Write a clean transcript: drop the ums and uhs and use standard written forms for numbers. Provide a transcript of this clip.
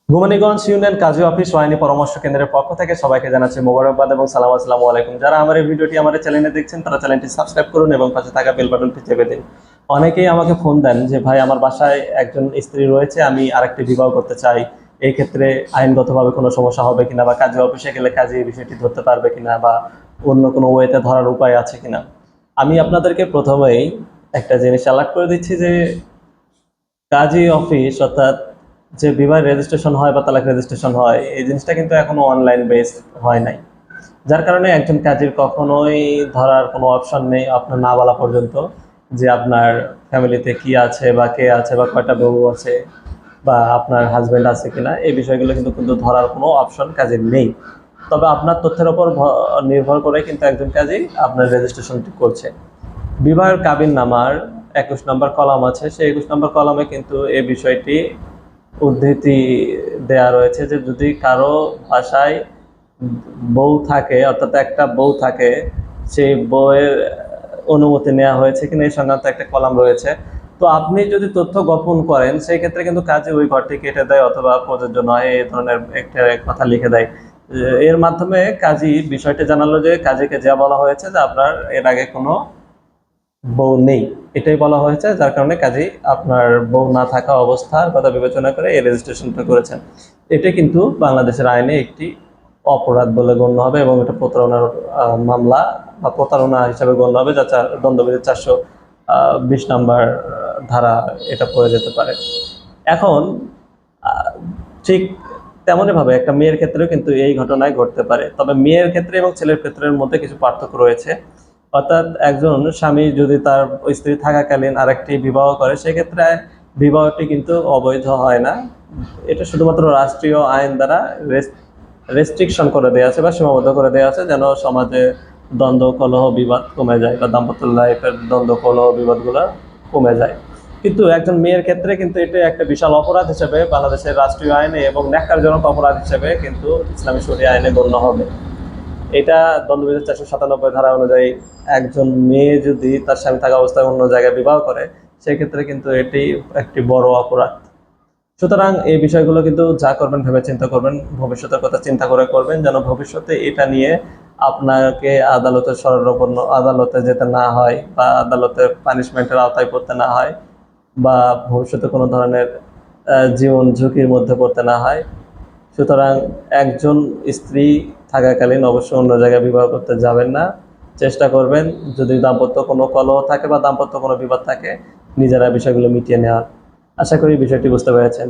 Bhabaniganj union কাজী office ও আইনি পরামর্শ কেন্দ্রের পক্ষ থেকে সবাইকে জানাচ্ছি মোবারকবাদ এবং সালাম। আসসালামু আলাইকুম। যারা আমার এই ভিডিওটি আমাদের চ্যানেলে দেখছেন তারা চ্যানেলটি সাবস্ক্রাইব করুন এবং পাশে থাকা বেল বাটনটি চেপে দিন। অনেকেই আমাকে ফোন দেন যে ভাই, আমার বাসায় একজন স্ত্রী রয়েছে, আমি আরেকটি বিবাহ করতে চাই, এই ক্ষেত্রে আইনগতভাবে কোনো সমস্যা হবে কিনা, বা কাজী অফিসে গেলে কাজী এই বিষয়টি ধরতে পারবে কিনা, বা অন্য কোনো ওয়েতে ধরার উপায় আছে কিনা। আমি আপনাদেরকে প্রথমেই একটা জিনিস অ্যালার্ট করে দিচ্ছি যে কাজী অফিস অর্থাৎ যে বিবাহ রেজিস্ট্রেশন হয় বা তালাক রেজিস্ট্রেশন হয়, এই জিনিসটা কিন্তু এখনো অনলাইন বেসড হয় নাই। যার কারণে একজন কাজীর কখনোই ধরার কোনো অপশন নেই আপনার না বলা পর্যন্ত যে আপনার ফ্যামিলিতে কি আছে বা কে আছে বা কয়টা বউ আছে বা আপনার হাজবেন্ড আছে কিনা, এই বিষয়গুলো কিন্তু কিন্তু ধরার কোনো অপশন কাজীর নেই। তবে আপনার তথ্যের ওপর নির্ভর করে কিন্তু একজন কাজী আপনার রেজিস্ট্রেশনটি করছে। বিবাহের কাবিন নামার 21 নম্বর কলাম আছে, সেই 21 নম্বর কলামে কিন্তু এই বিষয়টি উদ্ধৃতি দেয়া রয়েছে যে যদি কারো বাসায় বউ থাকে, অর্থাৎ একটা বউ থাকে, সেই বউয়ের অনুমতি নেওয়া হয়েছে কিনা এই সংক্রান্ত একটা কলাম রয়েছে। তো আপনি যদি তথ্য গোপন করেন সেই ক্ষেত্রে কিন্তু কাজে ওই ঘরটি কেটে দেয় অথবা প্রযোজ্য নয় এই ধরনের একটা কথা লিখে দেয়। এর মাধ্যমে কাজী বিষয়টি জানালো যে কাজীকে যা বলা হয়েছে যে আপনার এর আগে কোনো বউ নেই, এটাই বলা হয়েছে, যার কারণে কাজী আপনার বউ না থাকা অবস্থার কথা বিবেচনা করে এই রেজিস্ট্রেশনটা করেছেন। এটা কিন্তু বাংলাদেশের আইনে একটি অপরাধ বলে গণ্য হবে এবং এটা প্রতারণার মামলা বা প্রতারণা হিসাবে গণ্য হবে, যা দণ্ডবিধি 420 নম্বর ধারা এটা পড়ে যেতে পারে। এখন আহ, ঠিক তেমনইভাবে একটা মেয়ের ক্ষেত্রেও কিন্তু এই ঘটনায় ঘটতে পারে, তবে মেয়ের ক্ষেত্রে এবং ছেলের ক্ষেত্রের মধ্যে কিছু পার্থক্য রয়েছে। অর্থাৎ একজন স্বামী যদি তার স্ত্রী থাকাকালীন আরেকটি বিবাহ করে, সেক্ষেত্রে বিবাহটি কিন্তু অবৈধ হয় না। এটা শুধুমাত্র রাষ্ট্রীয় আইন দ্বারা রেস্ট্রিকশন করে দেওয়া আছে বা সীমাবদ্ধ করে দেওয়া আছে, যেন সমাজে দ্বন্দ্ব কলহ বিবাদ কমে যায় বা দাম্পত্য লাইফের দ্বন্দ্ব কলহ বিবাদগুলো কমে যায়। কিন্তু একজন মেয়ের ক্ষেত্রে কিন্তু এটা একটা বিশাল অপরাধ হিসেবে বাংলাদেশের রাষ্ট্রীয় আইনে এবং ন্যাক্কারজনক অপরাধ হিসেবে কিন্তু ইসলামী শরিয়া আইনে গণ্য হবে। এটা দণ্ডবিধি 497 ধারা অনুযায়ী একজন মেয়ে যদি তার স্বামী থাকা অবস্থায় অন্য জায়গায় বিবাহ করে, সেক্ষেত্রে কিন্তু এটি একটি বড় অপরাধ। সুতরাং এই বিষয়গুলো কিন্তু যা করবেন ভেবে চিন্তা করবেন, ভবিষ্যতের কথা চিন্তা করে করবেন, যেন ভবিষ্যতে এটা নিয়ে আপনাকে আদালতে শরণাপন্ন আদালতে যেতে না হয় বা আদালতের পানিশমেন্টের আওতায় পড়তে না হয়, বা ভবিষ্যতে কোনো ধরনের জীবন ঝুঁকির মধ্যে পড়তে না হয়। সুতরাং একজন স্ত্রী থাকাকালীন অবশ্যই অন্য জায়গায় বিবাহ করতে যাবেন না। চেষ্টা করবেন যদি দাম্পত্য কোনো কলহ থাকে বা দাম্পত্য কোনো বিবাদ থাকে, নিজেরা বিষয়গুলো মিটিয়ে নেওয়ার। আশা করি বিষয়টি বুঝতে পেরেছেন।